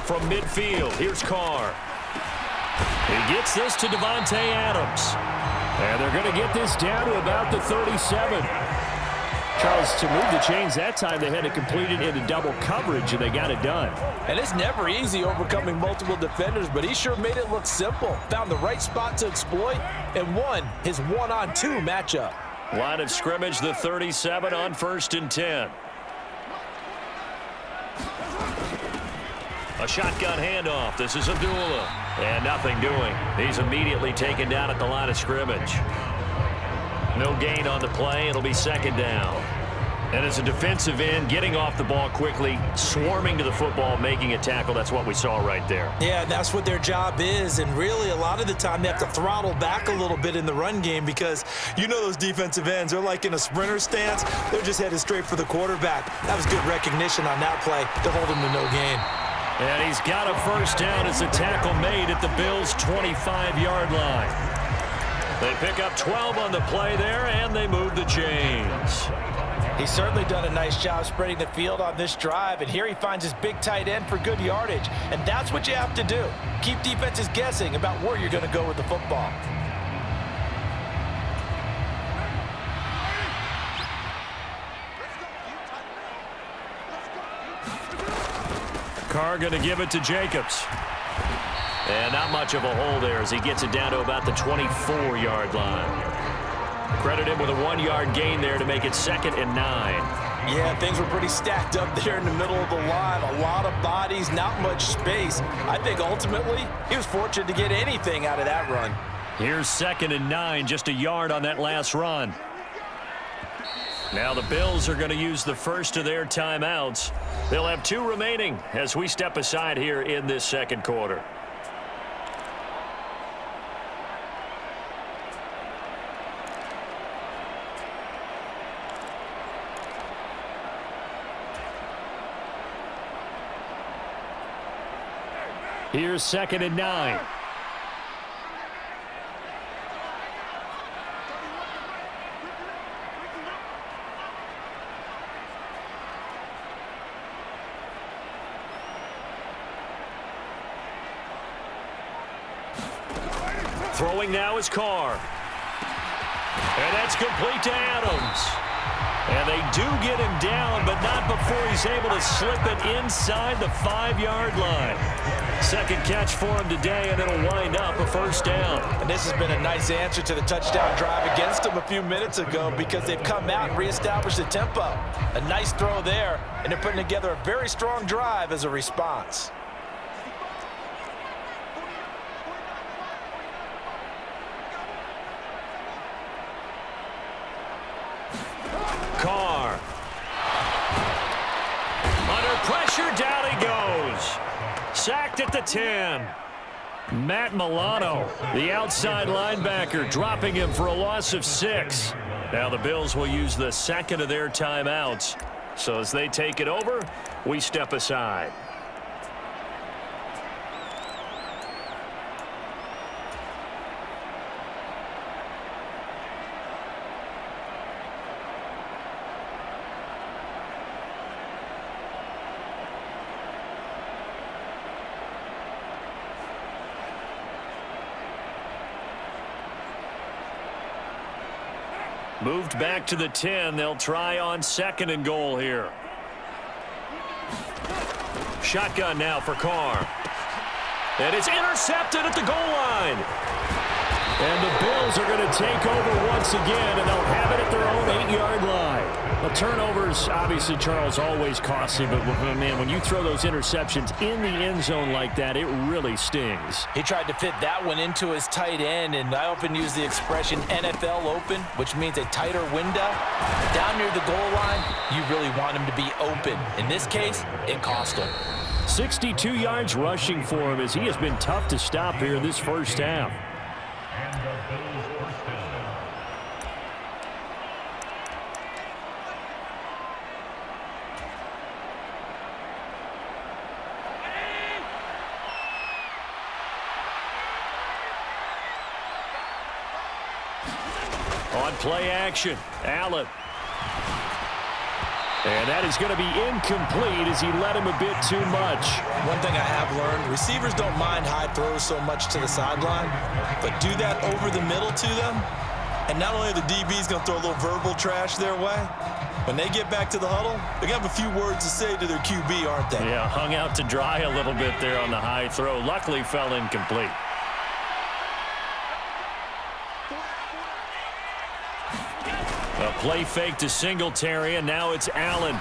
from midfield. Here's Carr. He gets this to Devontae Adams. And they're going to get this down to about the 37. Charles, to move the chains that time, they had to complete it into double coverage, and they got it done. And it's never easy overcoming multiple defenders, but he sure made it look simple. Found the right spot to exploit and won his one-on-two matchup. Line of scrimmage, the 37 on 1st and 10. A shotgun handoff. This is Abdullah. And nothing doing. He's immediately taken down at the line of scrimmage. No gain on the play. It'll be 2nd down. And as a defensive end, getting off the ball quickly, swarming to the football, making a tackle, that's what we saw right there. Yeah, that's what their job is. And really, a lot of the time, they have to throttle back a little bit in the run game because you know those defensive ends, they're like in a sprinter stance. They're just headed straight for the quarterback. That was good recognition on that play to hold him to no gain. And he's got a 1st down as the tackle made at the Bills' 25-yard line. They pick up 12 on the play there, and they move the chains. He's certainly done a nice job spreading the field on this drive, and here he finds his big tight end for good yardage. And that's what you have to do. Keep defenses guessing about where you're going to go with the football. Carr going to give it to Jacobs. And not much of a hole there as he gets it down to about the 24-yard line. Credit him with a 1-yard gain there to make it 2nd and 9. Yeah, things were pretty stacked up there in the middle of the line. A lot of bodies, not much space. I think ultimately he was fortunate to get anything out of that run. Here's 2nd and 9, just a yard on that last run. Now the Bills are going to use the first of their timeouts. They'll have 2 remaining as we step aside here in this 2nd quarter. Here's 2nd and 9. Throwing now is Carr. And that's complete to Adams. And they do get him down, but not before he's able to slip it inside the 5-yard line. 2nd catch for him today, and it'll wind up a 1st down. And this has been a nice answer to the touchdown drive against them a few minutes ago because they've come out and reestablished the tempo. A nice throw there, and they're putting together a very strong drive as a response. Carr. Under pressure, down he goes. Sacked at the 10. Matt Milano, the outside linebacker, dropping him for a loss of 6. Now the Bills will use the 2nd of their timeouts. So as they take it over, we step aside. Moved back to the 10. They'll try on 2nd and goal here. Shotgun now for Carr. And it's intercepted at the goal line. And the Bills are going to take over once again, and they'll have it at their own 8-yard line. Well, turnovers, obviously, Charles, always costly, but, man, when you throw those interceptions in the end zone like that, it really stings. He tried to fit that one into his tight end, and I often use the expression NFL open, which means a tighter window. Down near the goal line, you really want him to be open. In this case, it cost him. 62 yards rushing for him as he has been tough to stop here in this 1st half. On play action, Allen. And that is going to be incomplete as he led him a bit too much. One thing I have learned, receivers don't mind high throws so much to the sideline, but do that over the middle to them, and not only are the DBs going to throw a little verbal trash their way, when they get back to the huddle, they're going to have a few words to say to their QB, aren't they? Yeah, hung out to dry a little bit there on the high throw. Luckily fell incomplete. A play fake to Singletary, and now it's Allen.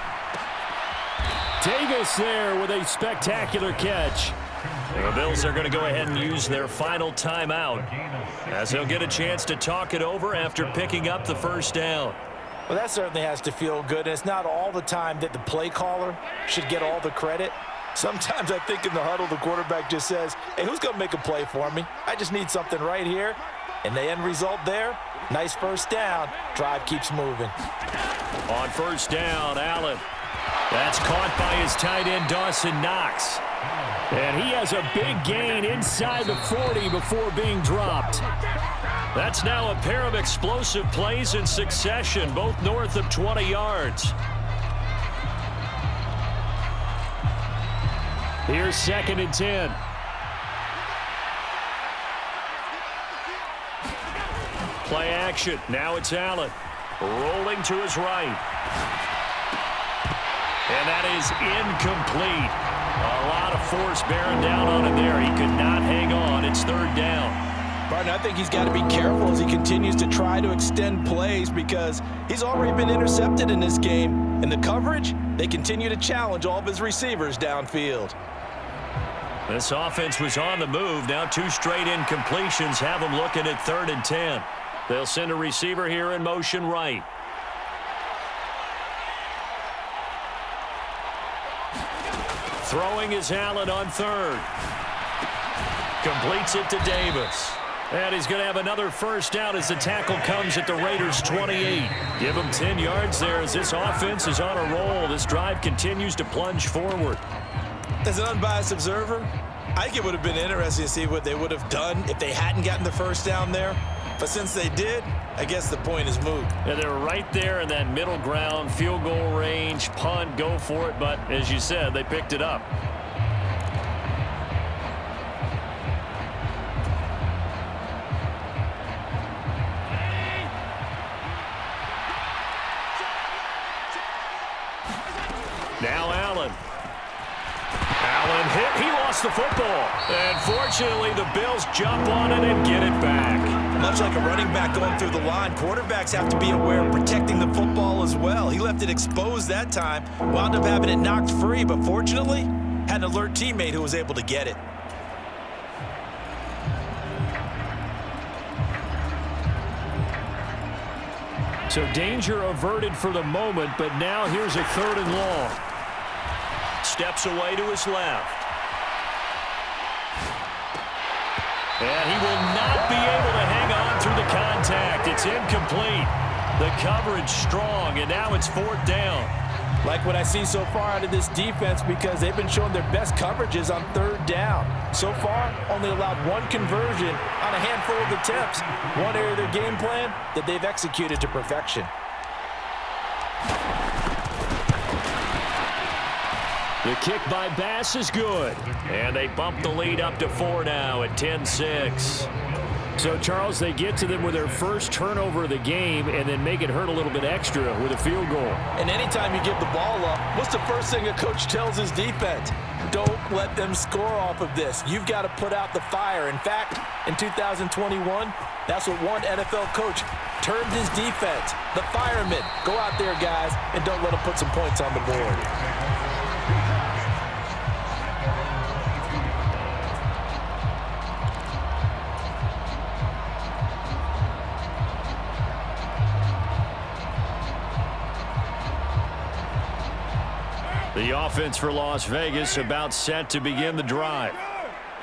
Davis there with a spectacular catch. The Bills are going to go ahead and use their final timeout as they'll get a chance to talk it over after picking up the first down. Well, that certainly has to feel good, and it's not all the time that the play caller should get all the credit. Sometimes I think in the huddle, the quarterback just says, hey, who's going to make a play for me? I just need something right here. And the end result there, nice first down. Drive keeps moving. On first down, Allen. That's caught by his tight end, Dawson Knox. And he has a big gain inside the 40 before being dropped. That's now a pair of explosive plays in succession, both north of 20 yards. Here's 2nd and 10. Play action. Now it's Allen. Rolling to his right. And that is incomplete. A lot of force bearing down on him there. He could not hang on. It's 3rd down. Barton, I think he's got to be careful as he continues to try to extend plays because he's already been intercepted in this game. And the coverage, they continue to challenge all of his receivers downfield. This offense was on the move. Now 2 straight incompletions have them looking at 3rd and 10. They'll send a receiver here in motion right. Throwing is Allen on 3rd. Completes it to Davis. And he's going to have another first down as the tackle comes at the Raiders' 28. Give him 10 yards there as this offense is on a roll. This drive continues to plunge forward. As an unbiased observer, I think it would have been interesting to see what they would have done if they hadn't gotten the first down there. But since they did, I guess the point is moot. Yeah, they were right there in that middle ground, field goal range, punt, go for it. But as you said, they picked it up. Now Allen. Allen hit. He lost the football. And fortunately, the Bills jump on it and get it back. Much like a running back going through the line, quarterbacks have to be aware of protecting the football as well. He left it exposed that time, wound up having it knocked free, but fortunately, had an alert teammate who was able to get it. So danger averted for the moment, but now here's a 3rd and long. Steps away to his left. And he will not be able to hang on through the contact. It's incomplete. The coverage strong, and now it's 4th down. Like what I see so far out of this defense because they've been showing their best coverages on 3rd down. So far, only allowed 1 conversion on a handful of attempts. One area of their game plan that they've executed to perfection. The kick by Bass is good. And they bump the lead up to 4 now at 10-6. So, Charles, they get to them with their first turnover of the game and then make it hurt a little bit extra with a field goal. And anytime you give the ball up, what's the first thing a coach tells his defense? Don't let them score off of this. You've got to put out the fire. In fact, in 2021, that's what one NFL coach termed his defense. The firemen. Go out there, guys, and don't let them put some points on the board. The offense for Las Vegas about set to begin the drive.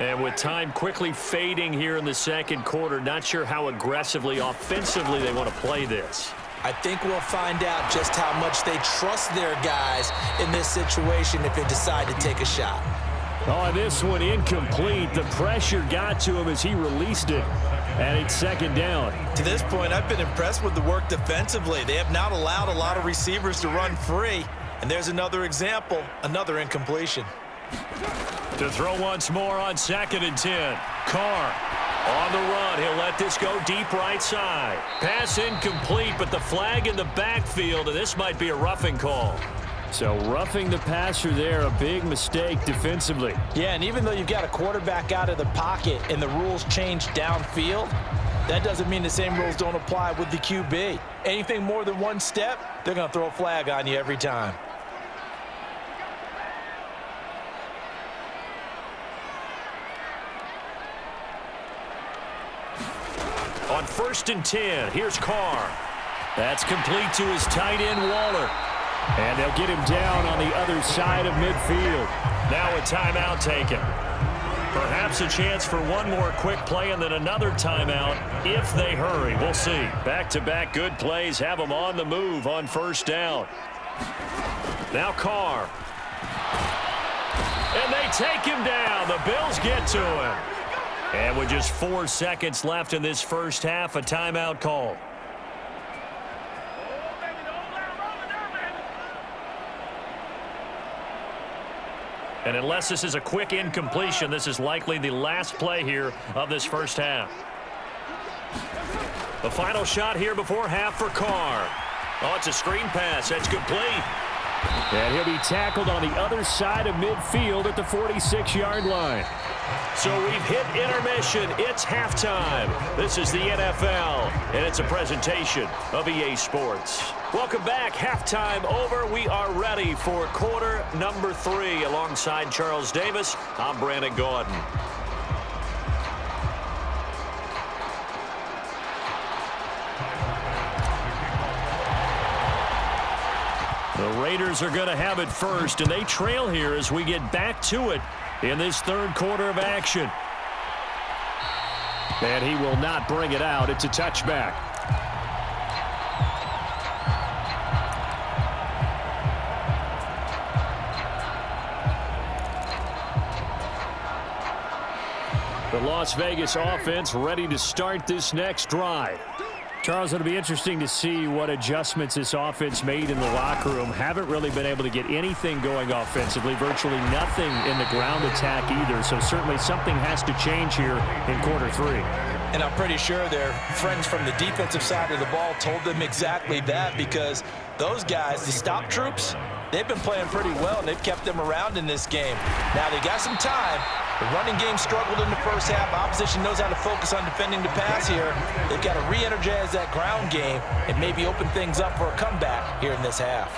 And with time quickly fading here in the 2nd quarter, not sure how aggressively, offensively they want to play this. I think we'll find out just how much they trust their guys in this situation if they decide to take a shot. Oh, this one incomplete. The pressure got to him as he released it. And it's 2nd down. To this point, I've been impressed with the work defensively. They have not allowed a lot of receivers to run free. And there's another example, another incompletion. To throw once more on 2nd and 10. Carr on the run. He'll let this go deep right side. Pass incomplete, but the flag in the backfield, and this might be a roughing call. So roughing the passer there, a big mistake defensively. Yeah, and even though you've got a quarterback out of the pocket and the rules change downfield, that doesn't mean the same rules don't apply with the QB. Anything more than one step, they're going to throw a flag on you every time. On 1st and 10, here's Carr. That's complete to his tight end, Waller. And they'll get him down on the other side of midfield. Now a timeout taken. Perhaps a chance for one more quick play and then another timeout if they hurry. We'll see. Back-to-back good plays have them on the move on 1st down. Now Carr. And they take him down. The Bills get to him. And with just 4 seconds left in this first half, a timeout call. And unless this is a quick incompletion, this is likely the last play here of this first half. The final shot here before half for Carr. Oh, it's a screen pass. That's complete. And he'll be tackled on the other side of midfield at the 46-yard line. So we've hit intermission. It's halftime. This is the NFL, and it's a presentation of EA Sports. Welcome back. Halftime over. We are ready for quarter number 3. Alongside Charles Davis, I'm Brandon Gordon. The Raiders are going to have it first, and they trail here as we get back to it in this third quarter of action. And he will not bring it out. It's a touchback. The Las Vegas offense ready to start this next drive. Charles, it'll be interesting to see what adjustments this offense made in the locker room. Haven't really been able to get anything going offensively, virtually nothing in the ground attack either. So certainly something has to change here in quarter 3. And I'm pretty sure their friends from the defensive side of the ball told them exactly that, because those guys, the stop troops, they've been playing pretty well, and they've kept them around in this game. Now, they got some time. The running game struggled in the first half. Opposition knows how to focus on defending the pass here. They've got to re-energize that ground game and maybe open things up for a comeback here in this half.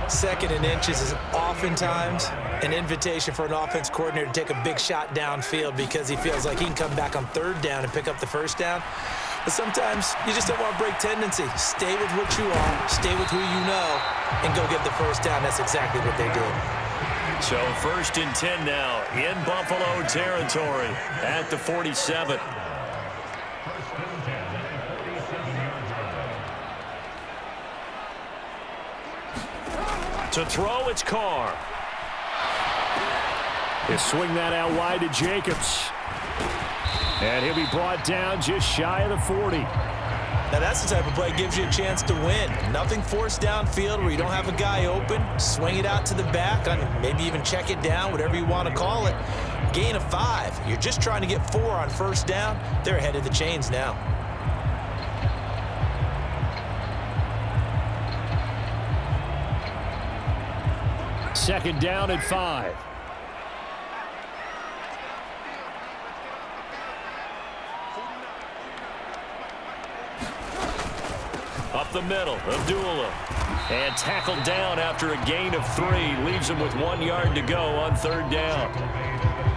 2nd and inches is oftentimes an invitation for an offense coordinator to take a big shot downfield because he feels like he can come back on 3rd down and pick up the 1st down. But sometimes you just don't want to break tendency. Stay with what you are, stay with who you know, and go get the 1st down. That's exactly what they did. So 1st and 10 now in Buffalo territory at the 47. To throw, it's Carr. He'll swing that out wide to Jacobs. And he'll be brought down just shy of the 40. Now, that's the type of play that gives you a chance to win. Nothing forced downfield where you don't have a guy open. Swing it out to the back, maybe even check it down, whatever you want to call it. Gain of 5. You're just trying to get 4 on 1st down. They're ahead of the chains now. Second down at 5. Up the middle, Abdullah. And tackled down after a gain of 3. Leaves him with 1 yard to go on 3rd down.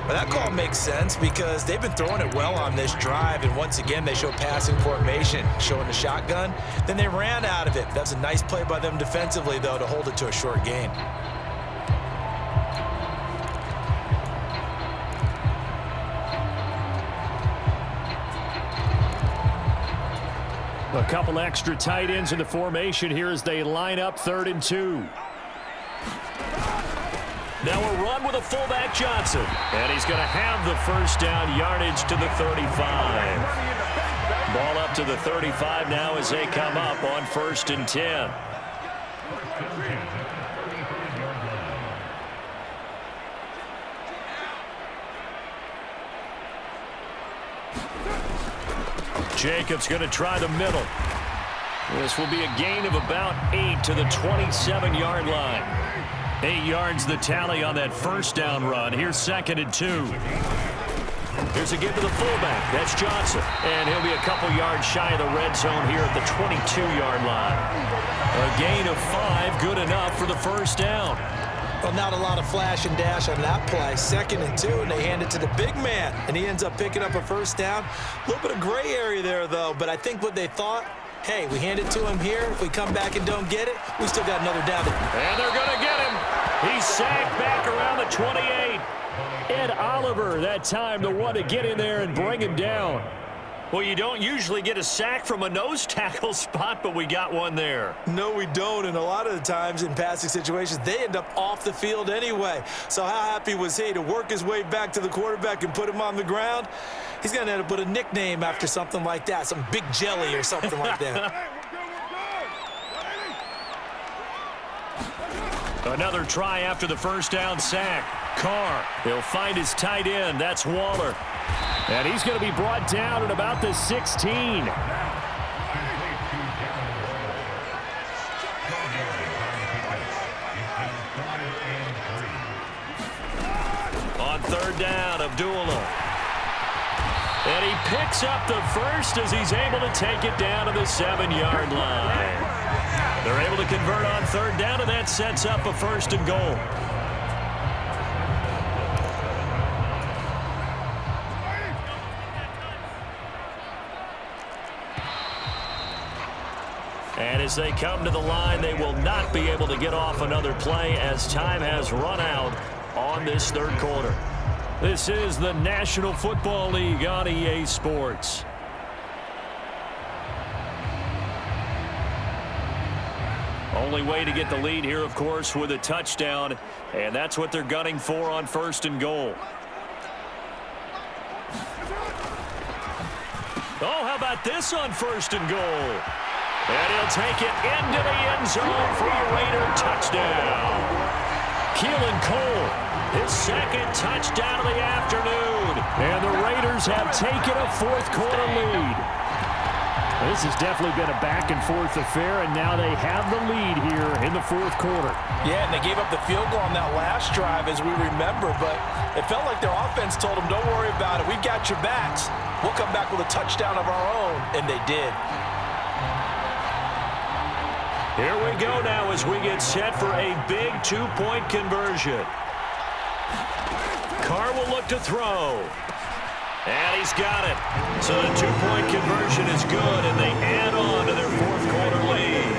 Well, that call makes sense because they've been throwing it well on this drive, and once again they show passing formation, showing the shotgun. Then they ran out of it. That's a nice play by them defensively, though, to hold it to a short gain. A couple extra tight ends in the formation here as they line up 3rd and 2. Now a run with a fullback Johnson. And he's going to have the 1st down yardage to the 35. Ball up to the 35 now as they come up on 1st and 10. Jacobs going to try the middle. This will be a gain of about 8 to the 27-yard line. 8 yards the tally on that first down run. Here's 2nd and 2. Here's a give to the fullback. That's Johnson. And he'll be a couple yards shy of the red zone here at the 22-yard line. A gain of 5, good enough for the first down. Well, not a lot of flash and dash on that play. 2nd and 2, and they hand it to the big man. And he ends up picking up a first down. A little bit of gray area there, though. But I think what they thought, hey, we hand it to him here. If we come back and don't get it, we still got another down. And they're going to get him. He's sacked back around the 28. Ed Oliver, that time, the one to get in there and bring him down. Well, you don't usually get a sack from a nose tackle spot, but we got one there. No, we don't, and a lot of the times in passing situations, they end up off the field anyway. So how happy was he to work his way back to the quarterback and put him on the ground? He's going to have to put a nickname after something like that, some Big Jelly or something like that. Another try after the first down sack. Carr, he'll find his tight end. That's Waller. And he's going to be brought down at about the 16. On 3rd down, Abdullah. And he picks up the first as he's able to take it down to the 7-yard line. They're able to convert on 3rd down, and that sets up a 1st and goal. And as they come to the line, they will not be able to get off another play as time has run out on this 3rd quarter. This is the National Football League on EA Sports. Only way to get the lead here, of course, with a touchdown, and that's what they're gunning for on 1st and goal. Oh, how about this on 1st and goal? And he'll take it into the end zone for a Raider touchdown. Keelan Cole, his 2nd touchdown of the afternoon. And the Raiders have taken a 4th quarter lead. This has definitely been a back-and-forth affair, and now they have the lead here in the 4th quarter. Yeah, and they gave up the field goal on that last drive, as we remember, but it felt like their offense told them, don't worry about it. We've got your backs. We'll come back with a touchdown of our own, and they did. Here we go now as we get set for a big 2-point conversion. Carr will look to throw. And he's got it. So the 2-point conversion is good, and they add on to their 4th quarter lead.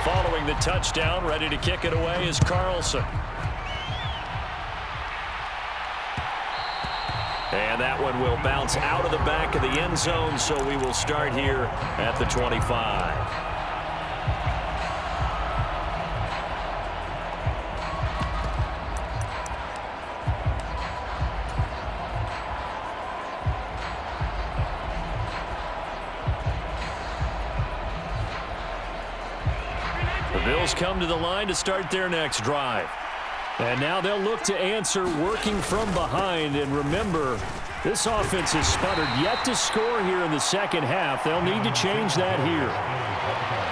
Following the touchdown, ready to kick it away is Carlson. And that one will bounce out of the back of the end zone, so we will start here at the 25. The Bills come to the line to start their next drive. And now they'll look to answer working from behind. And remember, this offense has sputtered yet to score here in the 2nd half. They'll need to change that here.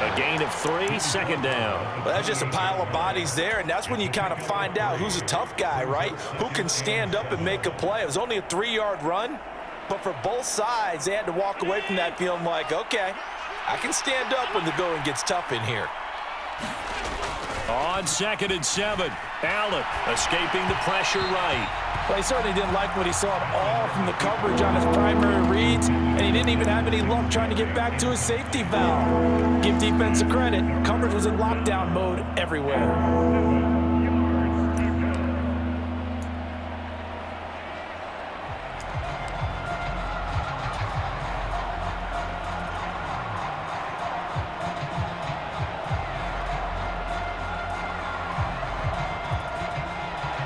A gain of 3, 2nd down. Well, that's just a pile of bodies there, and that's when you kind of find out who's a tough guy, right? Who can stand up and make a play. It was only a 3-yard run, but for both sides, they had to walk away from that feeling like, okay, I can stand up when the going gets tough in here. On 2nd and 7, Allen escaping the pressure right. Well, he certainly didn't like what he saw at all from the coverage on his primary reads, and he didn't even have any luck trying to get back to his safety valve. Give defense credit. Coverage was in lockdown mode everywhere.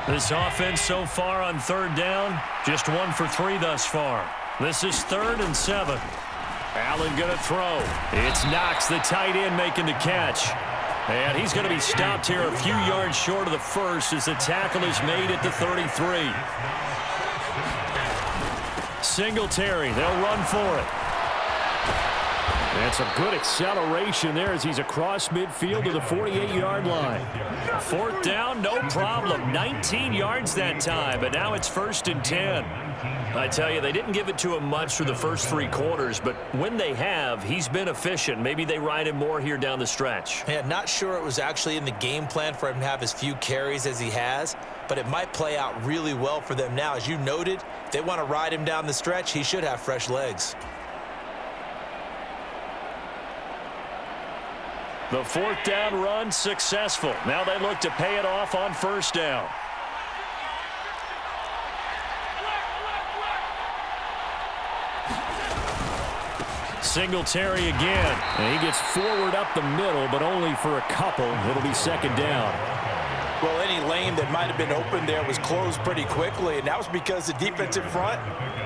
This offense so far on 3rd down, just 1 for 3 thus far. This is 3rd and 7. Allen going to throw. It's Knox, the tight end, making the catch. And he's going to be stopped here a few yards short of the first as the tackle is made at the 33. Singletary, they'll run for it. And some good acceleration there as he's across midfield to the 48-yard line. Fourth down, no problem. 19 yards that time, but now it's 1st and 10. I tell you, they didn't give it to him much for the first 3 quarters, but when they have, he's been efficient. Maybe they ride him more here down the stretch. Yeah, not sure it was actually in the game plan for him to have as few carries as he has, but it might play out really well for them now. As you noted, if they want to ride him down the stretch, he should have fresh legs. The 4th down run successful. Now they look to pay it off on 1st down. Singletary again. And he gets forward up the middle, but only for a couple. It'll be 2nd down. Well, any lane that might have been open there was closed pretty quickly, and that was because the defensive front,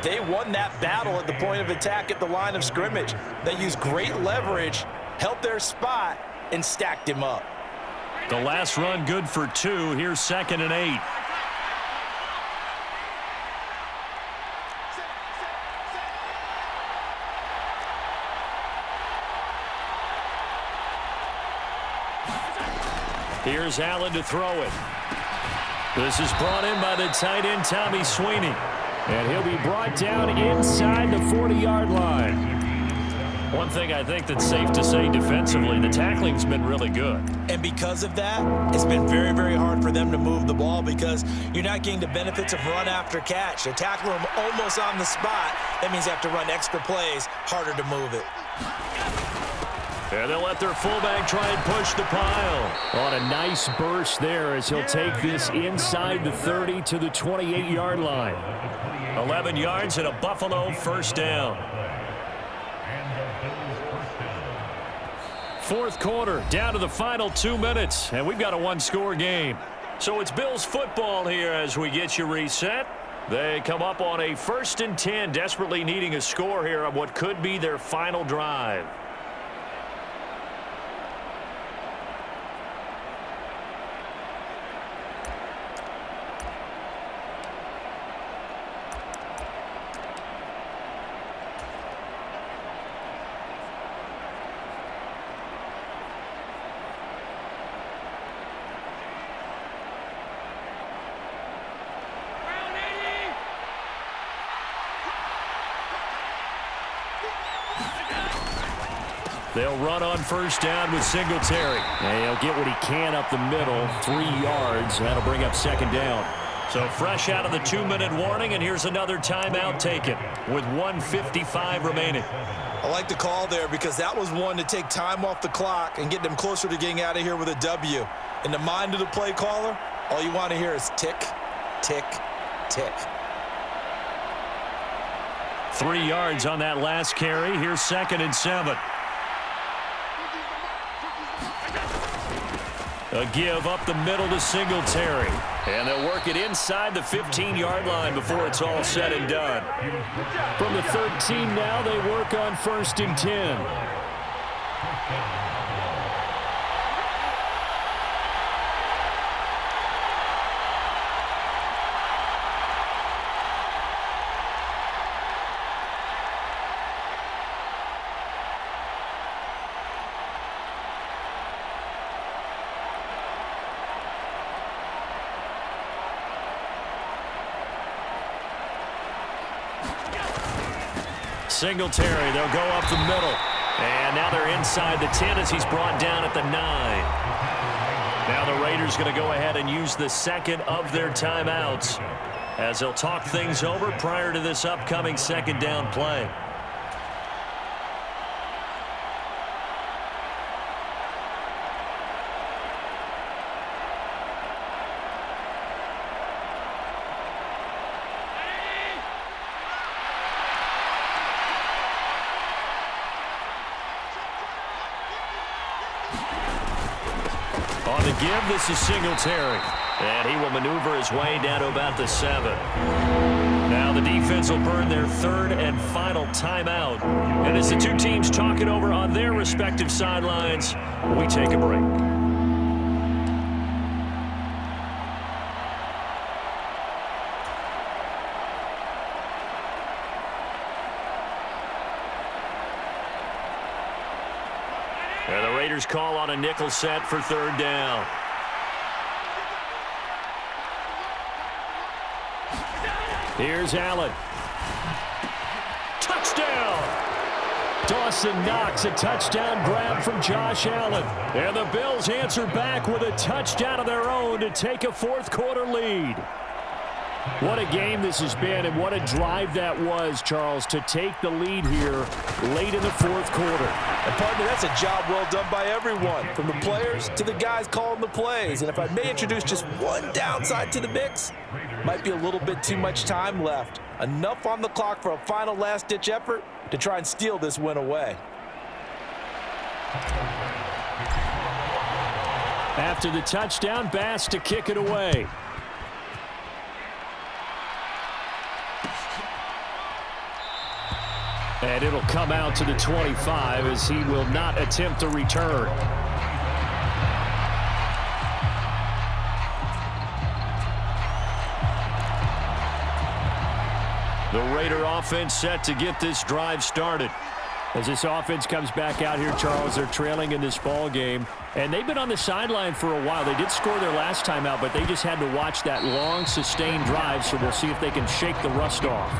they won that battle at the point of attack at the line of scrimmage. They used great leverage, held their spot, and stacked him up. The last run good for 2. Here's 2nd and 8. Here's Allen to throw it. This is brought in by the tight end, Tommy Sweeney. And he'll be brought down inside the 40-yard line. One thing I think that's safe to say defensively, the tackling's been really good. And because of that, it's been very, very hard for them to move the ball because you're not getting the benefits of run after catch. They're tackling them almost on the spot. That means they have to run extra plays, harder to move it. And they'll let their fullback try and push the pile. On a nice burst there as he'll take this inside the 30 to the 28-yard line. 11 yards and a Buffalo 1st down. 4th quarter, down to the final 2 minutes, and we've got a 1-score game. So it's Bills football here as we get you reset. They come up on a 1st and 10, desperately needing a score here on what could be their final drive. They'll run on 1st down with Singletary. And he'll get what he can up the middle, 3 yards. That'll bring up 2nd down. So fresh out of the 2-minute warning, and here's another timeout taken with 1:55 remaining. I like the call there because that was one to take time off the clock and get them closer to getting out of here with a W. In the mind of the play caller, all you want to hear is tick, tick, tick. 3 yards on that last carry. Here's 2nd and 7. A give up the middle to Singletary. And they'll work it inside the 15-yard line before it's all said and done. From the 13 now, they work on 1st and 10. Singletary, they'll go up the middle. And now they're inside the 10 as he's brought down at the 9. Now the Raiders going to go ahead and use the 2nd of their timeouts as they'll talk things over prior to this upcoming 2nd down play. On the give, this is Singletary. And he will maneuver his way down to about the 7. Now the defense will burn their 3rd and final timeout. And as the two teams talk it over on their respective sidelines, we take a break. And the Raiders call on a nickel set for third down. Here's Allen. Touchdown! Dawson Knox, a touchdown grab from Josh Allen. And the Bills answer back with a touchdown of their own to take a fourth-quarter lead. What a game this has been, and what a drive that was, Charles, to take the lead here late in the fourth quarter. And partner, that's a job well done by everyone, from the players to the guys calling the plays. And if I may introduce just one downside to the mix, might be a little bit too much time left. Enough on the clock for a final last-ditch effort to try and steal this win away. After the touchdown, Bass to kick it away. And it'll come out to the 25 as he will not attempt to return. The Raider offense set to get this drive started. As this offense comes back out here, Charles, they're trailing in this ball game. And they've been on the sideline for a while. They did score their last time out, but they just had to watch that long, sustained drive, so we'll see if they can shake the rust off.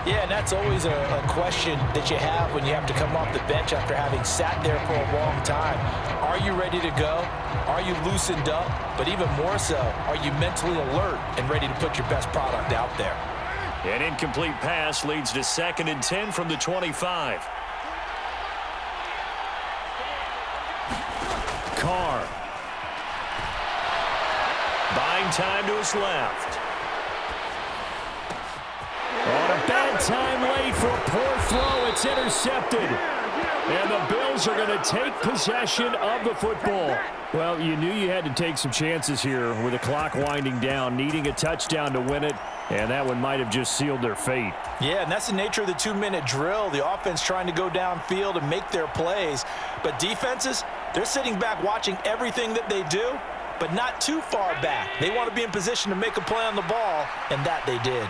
Yeah, and that's always a question that you have when you have to come off the bench after having sat there for a long time. Are you ready to go? Are you loosened up? But even more so, are you mentally alert and ready to put your best product out there? An incomplete pass leads to 2nd and 10 from the 25. Carr. Buying time to his left. On a bad time late for a poor throw. It's intercepted. And the Bills are going to take possession of the football. Well, you knew you had to take some chances here with the clock winding down, needing a touchdown to win it, and that one might have just sealed their fate. Yeah, and that's the nature of the 2-minute drill. The offense trying to go downfield and make their plays. But defenses, they're sitting back watching everything that they do, but not too far back. They want to be in position to make a play on the ball, and that they did.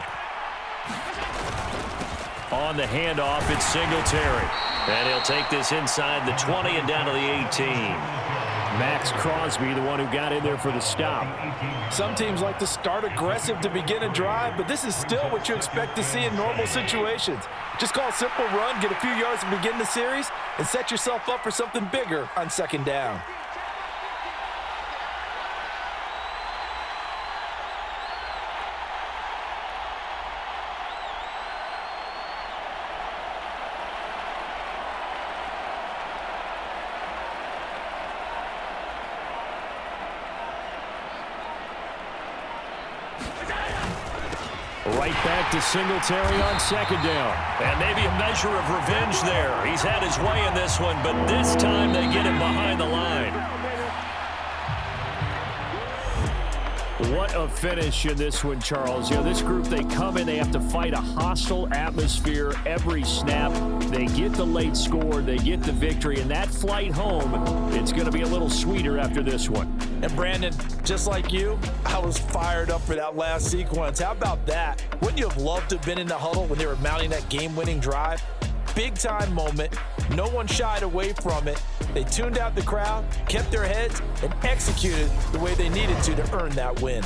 On the handoff, it's Singletary. And he'll take this inside the 20 and down to the 18. Max Crosby, the one who got in there for the stop. Some teams like to start aggressive to begin a drive, but this is still what you expect to see in normal situations. Just call a simple run, get a few yards to begin the series, and set yourself up for something bigger on 2nd down. Right back to Singletary on 2nd down. And maybe a measure of revenge there. He's had his way in this one, but this time they get him behind the line. What a finish in this one, Charles. You know, this group, they come in, they have to fight a hostile atmosphere every snap. They get the late score, they get the victory, and that flight home, it's going to be a little sweeter after this one. And Brandon, just like you, I was fired up for that last sequence. How about that? Wouldn't you have loved to have been in the huddle when they were mounting that game-winning drive? Big-time moment. No one shied away from it. They tuned out the crowd, kept their heads, and executed the way they needed to earn that win.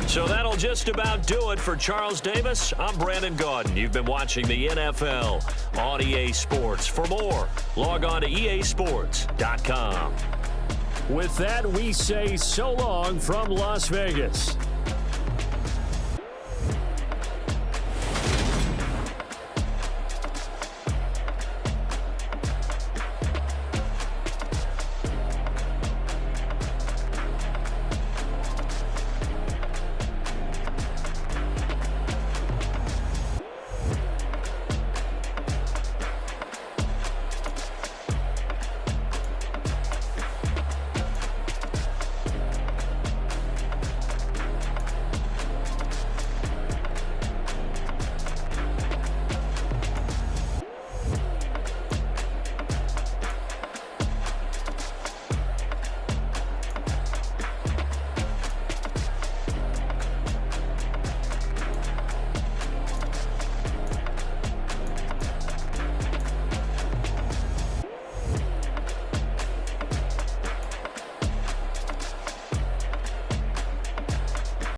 So that'll just about do it for Charles Davis. I'm Brandon Gaudin. You've been watching the NFL on EA Sports. For more, log on to easports.com. With that, we say so long from Las Vegas.